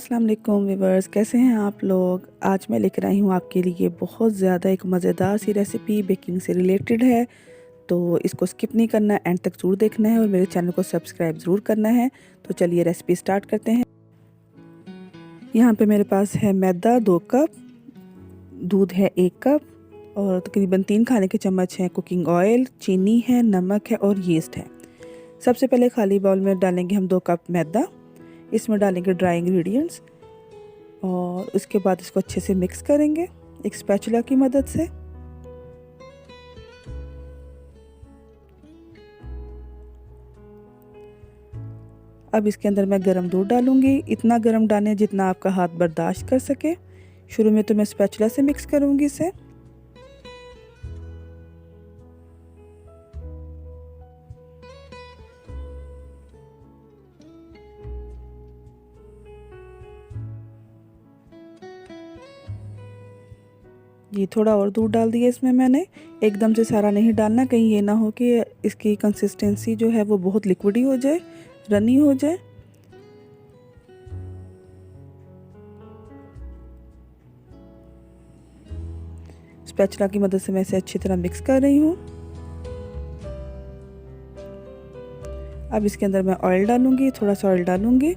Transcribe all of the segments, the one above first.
अस्सलाम वालेकुम व्यूवर्स, कैसे हैं आप लोग। आज मैं लेकर आई हूँ आपके लिए बहुत ज़्यादा एक मज़ेदार सी रेसिपी बेकिंग से रिलेटेड है। तो इसको स्किप नहीं करना, एंड तक ज़रूर देखना है और मेरे चैनल को सब्सक्राइब ज़रूर करना है। तो चलिए रेसिपी स्टार्ट करते हैं। यहाँ पे मेरे पास है मैदा 2 कप, दूध है 1 कप और तकरीबन 3 खाने के चम्मच हैं कुकिंग ऑयल, चीनी है, नमक है और यीस्ट है। सबसे पहले खाली बाउल में डालेंगे हम 2 कप मैदा। इसमें डालेंगे ड्राई इंग्रेडिएंट्स और उसके बाद इसको अच्छे से मिक्स करेंगे एक स्पैचुला की मदद से। अब इसके अंदर मैं गरम दूध डालूंगी, इतना गरम डालें जितना आपका हाथ बर्दाश्त कर सके। शुरू में तो मैं स्पैचुला से मिक्स करूंगी इसे। ये थोड़ा और दूध डाल दिया इसमें मैंने, एकदम से सारा नहीं डालना, कहीं ये ना हो कि इसकी कंसिस्टेंसी जो है वो बहुत लिक्विडी हो जाए, रनी हो जाए। स्पैचुला की मदद से मैं इसे अच्छी तरह मिक्स कर रही हूँ। अब इसके अंदर मैं ऑयल डालूंगी, थोड़ा सा ऑयल डालूंगी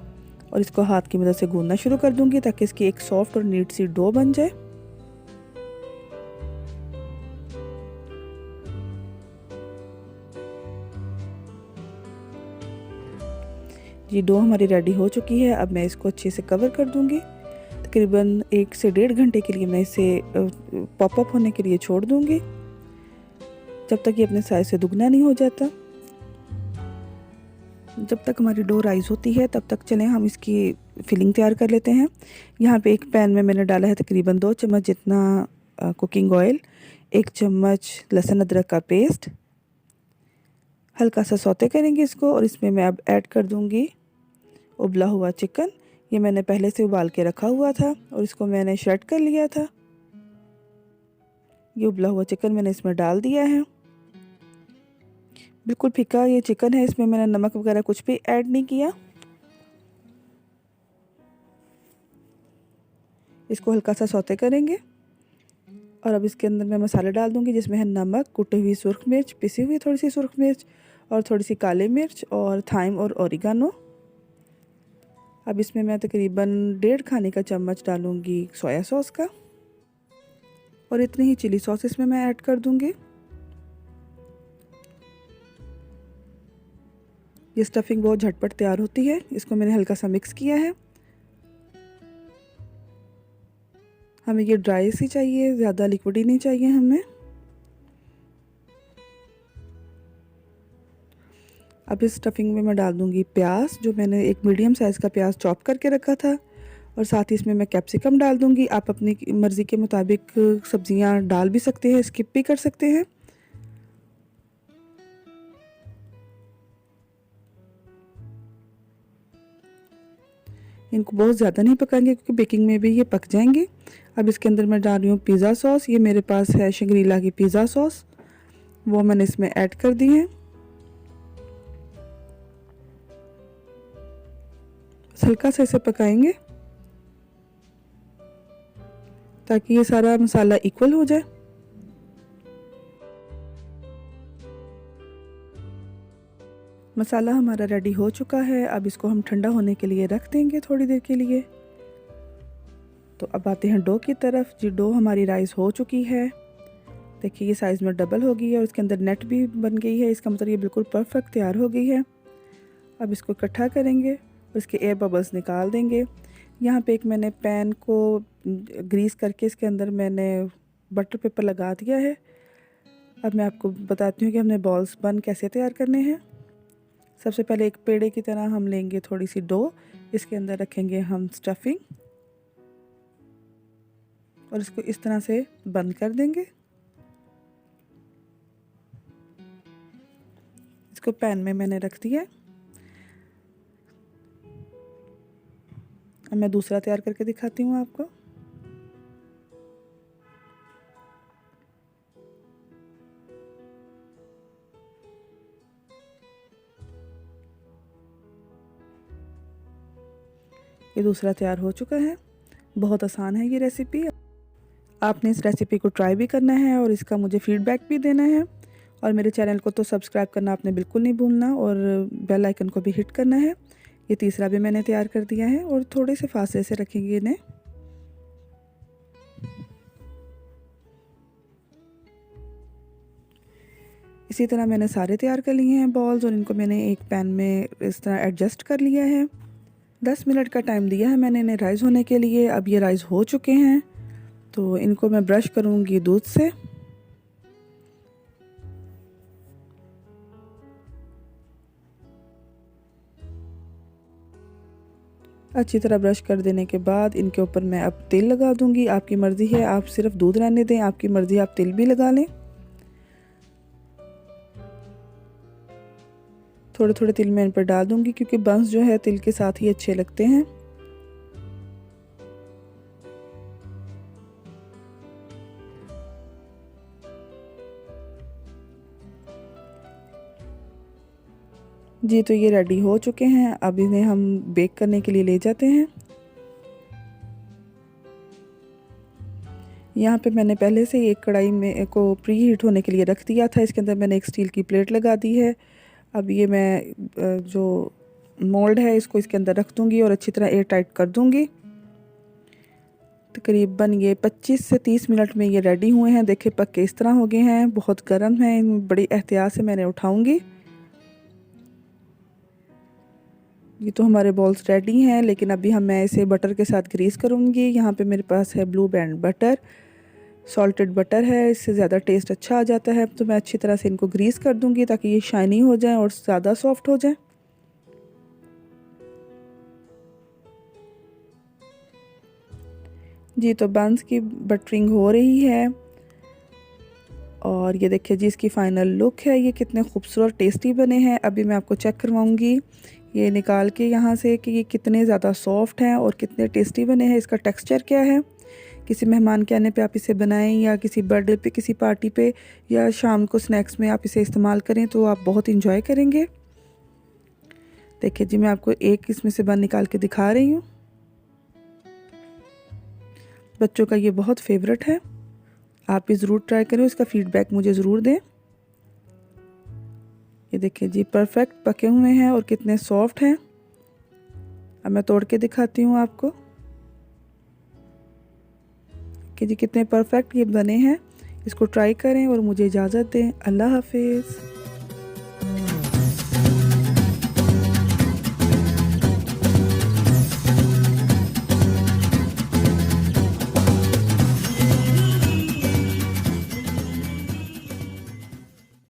और इसको हाथ की मदद से गूंदना शुरू कर दूंगी ताकि इसकी एक सॉफ्ट और नीट सी डो बन जाए। ये डो हमारी रेडी हो चुकी है। अब मैं इसको अच्छे से कवर कर दूंगी। तकरीबन 1 से 1.5 घंटे के लिए मैं इसे पॉपअप होने के लिए छोड़ दूंगी, जब तक ये अपने साइज से दुगना नहीं हो जाता। जब तक हमारी डो राइज होती है तब तक चलें हम इसकी फिलिंग तैयार कर लेते हैं। यहाँ पे एक पैन में मैंने डाला है तकरीबन 2 चम्मच जितना कुकिंग ऑयल, 1 चम्मच लहसुन अदरक का पेस्ट। हल्का सा सौते करेंगे इसको और इसमें मैं अब ऐड कर दूंगी उबला हुआ चिकन। ये मैंने पहले से उबाल के रखा हुआ था और इसको मैंने श्रेड कर लिया था। ये उबला हुआ चिकन मैंने इसमें डाल दिया है। बिल्कुल फीका ये चिकन है, इसमें मैंने नमक वगैरह कुछ भी ऐड नहीं किया। इसको हल्का सा सौते करेंगे और अब इसके अंदर मैं मसाले डाल दूंगी, जिसमें है नमक, कुटी हुई सुर्ख मिर्च, पिसी हुई थोड़ी सी सुर्ख मिर्च और थोड़ी सी काली मिर्च और थाइम और ओरिगानो। अब इसमें मैं तकरीबन 1.5 खाने का चम्मच डालूंगी सोया सॉस का और इतनी ही चिली सॉस इसमें मैं ऐड कर दूंगी। ये स्टफिंग बहुत झटपट तैयार होती है। इसको मैंने हल्का सा मिक्स किया है। हमें ये ड्राई सी चाहिए, ज़्यादा लिक्विडी नहीं चाहिए हमें। अब इस स्टफिंग में मैं डाल दूंगी प्याज, जो मैंने एक मीडियम साइज़ का प्याज चॉप करके रखा था, और साथ ही इसमें मैं कैप्सिकम डाल दूंगी। आप अपनी मर्ज़ी के मुताबिक सब्जियां डाल भी सकते हैं, स्किप भी कर सकते हैं। इनको बहुत ज़्यादा नहीं पकाएंगे क्योंकि बेकिंग में भी ये पक जाएंगे। अब इसके अंदर मैं डाल रही हूँ पिज़्ज़ा सॉस। ये मेरे पास है शंग्रीला की पिज़्ज़ा सॉस, वो मैंने इसमें ऐड कर दी है। हल्का सा इसे पकाएंगे ताकि ये सारा मसाला इक्वल हो जाए। मसाला हमारा रेडी हो चुका है। अब इसको हम ठंडा होने के लिए रख देंगे थोड़ी देर के लिए। तो अब आते हैं डो की तरफ। जी, डो हमारी राइस हो चुकी है। देखिए ये साइज़ में डबल हो गई है और इसके अंदर नेट भी बन गई है। इसका मतलब ये बिल्कुल परफेक्ट तैयार हो गई है। अब इसको इकट्ठा करेंगे और इसके एयर बबल्स निकाल देंगे। यहाँ पे एक मैंने पैन को ग्रीस करके इसके अंदर मैंने बटर पेपर लगा दिया है। अब मैं आपको बताती हूँ कि हमने बॉल्स बन कैसे तैयार करने हैं। सबसे पहले एक पेड़े की तरह हम लेंगे थोड़ी सी डो, इसके अंदर रखेंगे हम स्टफिंग और इसको इस तरह से बंद कर देंगे। इसको पैन में मैंने रख दिया। अब मैं दूसरा तैयार करके दिखाती हूँ आपको। ये दूसरा तैयार हो चुका है। बहुत आसान है ये रेसिपी। आपने इस रेसिपी को ट्राई भी करना है और इसका मुझे फ़ीडबैक भी देना है। और मेरे चैनल को तो सब्सक्राइब करना आपने बिल्कुल नहीं भूलना और बेल आइकन को भी हिट करना है। ये तीसरा भी मैंने तैयार कर दिया है और थोड़े से फासले से रखेंगे इन्हें। इसी तरह मैंने सारे तैयार कर लिए हैं बॉल्स और इनको मैंने एक पैन में इस तरह एडजस्ट कर लिया है। 10 मिनट का टाइम दिया है मैंने इन्हें राइज़ होने के लिए। अब ये राइज़ हो चुके हैं तो इनको मैं ब्रश करूँगी दूध से। अच्छी तरह ब्रश कर देने के बाद इनके ऊपर मैं अब तेल लगा दूँगी। आपकी मर्ज़ी है, आप सिर्फ दूध रहने दें, आपकी मर्ज़ी आप तिल भी लगा लें। थोड़े थोड़े तिल मैं इन पर डाल दूँगी क्योंकि बंस जो है तिल के साथ ही अच्छे लगते हैं। जी तो ये रेडी हो चुके हैं। अब इन्हें हम बेक करने के लिए ले जाते हैं। यहाँ पे मैंने पहले से ही एक कढ़ाई में को प्री हीट होने के लिए रख दिया था। इसके अंदर मैंने एक स्टील की प्लेट लगा दी है। अब ये मैं जो मोल्ड है इसको इसके अंदर रख दूँगी और अच्छी तरह एयर टाइट कर दूँगी। तकरीबन ये 25 से 30 मिनट में ये रेडी हुए हैं। देखिए पक्के इस तरह हो गए हैं, बहुत गर्म हैं, बड़ी एहतियात से मैंने उठाऊँगी। ये तो हमारे बॉल्स रेडी हैं, लेकिन अभी मैं इसे बटर के साथ ग्रीस करूँगी। यहाँ पे मेरे पास है blue band butter, salted butter है, इससे ज़्यादा टेस्ट अच्छा आ जाता है। तो मैं अच्छी तरह से इनको ग्रीस कर दूँगी ताकि ये शाइनी हो जाए और ज़्यादा सॉफ्ट हो जाए। जी तो बंस की बटरिंग हो रही है और ये देखिए जी इसकी फ़ाइनल लुक है। ये कितने खूबसूरत टेस्टी बने हैं। अभी मैं आपको चेक करवाऊँगी ये निकाल के यहाँ से कि ये कितने ज़्यादा सॉफ्ट हैं और कितने टेस्टी बने हैं। इसका टेक्सचर क्या है। किसी मेहमान के आने पे आप इसे बनाएं या किसी बर्थडे पे, किसी पार्टी पे या शाम को स्नैक्स में आप इसे इस्तेमाल करें तो आप बहुत इंजॉय करेंगे। देखिए जी मैं आपको एक इसमें से बन निकाल के दिखा रही हूँ। बच्चों का ये बहुत फेवरेट है। आप भी ज़रूर ट्राई करें, इसका फ़ीडबैक मुझे ज़रूर दें। ये देखिए जी परफेक्ट पके हुए हैं और कितने सॉफ्ट हैं। अब मैं तोड़ के दिखाती हूँ आपको कि जी कितने परफेक्ट ये बने हैं। इसको ट्राई करें और मुझे इजाज़त दें। अल्लाह हाफिज़।